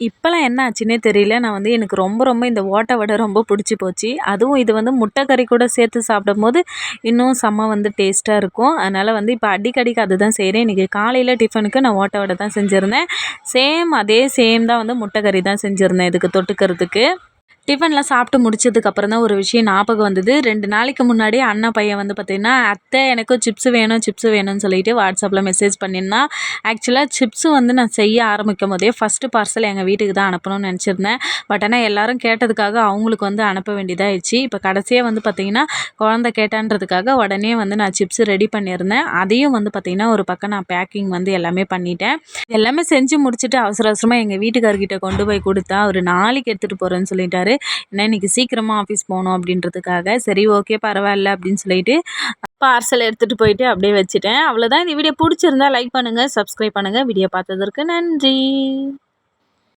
இப்போலாம் என்ன ஆச்சுன்னே தெரியல. நான் வந்து எனக்கு ரொம்ப இந்த ஓட்டை வடை ரொம்ப பிடிச்சி போச்சு. அதுவும் இது வந்து முட்டை கறி கூட சேர்த்து சாப்பிடும்போது இன்னும் செம்ம வந்து டேஸ்ட்டாக இருக்கும். அதனால் வந்து இப்போ அடிக்கடிக்கு அதுதான் செய்கிறேன். இன்றைக்கி காலையில் டிஃபனுக்கு நான் ஓட்டை வடை தான் செஞ்சுருந்தேன். அதே சேம் தான் வந்து முட்டை கறி தான் செஞ்சுருந்தேன் இதுக்கு தொட்டுக்கிறதுக்கு. டிஃபன்லாம் சாப்பிட்டு முடிச்சதுக்கப்புறம் தான் ஒரு விஷயம் ஞாபகம் வந்தது. 2 நாளைக்கு முன்னாடி அண்ணா பையன் வந்து பார்த்தீங்கன்னா, "அத்தை எனக்கும் சிப்ஸ் வேணும், சிப்ஸ் வேணும்னு" சொல்லிட்டு வாட்ஸ்அப்பில் மெசேஜ் பண்ணியிருந்தான். ஆக்சுவலாக சிப்ஸு வந்து நான் செய்ய ஆரம்பிக்கும்போதே ஃபஸ்ட்டு பார்சல் எங்கள் வீட்டுக்கு தான் அனுப்பணும்னு நெனச்சிருந்தேன். பட் ஆனால் எல்லோரும் கேட்டதுக்காக அவங்களுக்கு வந்து அனுப்ப வேண்டியதாகிடுச்சு. இப்போ கடைசியாக வந்து பார்த்திங்கன்னா, குழந்த கேட்டான்றதுக்காக உடனே வந்து நான் சிப்ஸ் ரெடி பண்ணியிருந்தேன். அதையும் வந்து பார்த்திங்கன்னா, ஒரு பக்கம் நான் பேக்கிங் வந்து எல்லாமே பண்ணிட்டேன். எல்லாமே செஞ்சு முடிச்சுட்டு அவசரமாக எங்கள் வீட்டுக்காரர்கிட்ட கொண்டு போய் கொடுத்தா, அவர் நாளைக்கு எடுத்துகிட்டு போகிறேன்னு சொல்லிட்டாரு. ஏன்னா இன்றைக்கி சீக்கிரமாக ஆஃபீஸ் போகணும் அப்படின்றதுக்காக. சரி ஓகே பரவாயில்ல அப்படின்னு சொல்லிட்டு பார்சல் எடுத்துகிட்டு போயிட்டு அப்படியே வச்சுட்டேன். அவ்வளோதான். இந்த வீடியோ பிடிச்சிருந்தா லைக் பண்ணுங்கள், சப்ஸ்கிரைப் பண்ணுங்கள். வீடியோ பார்த்ததற்கு நன்றி.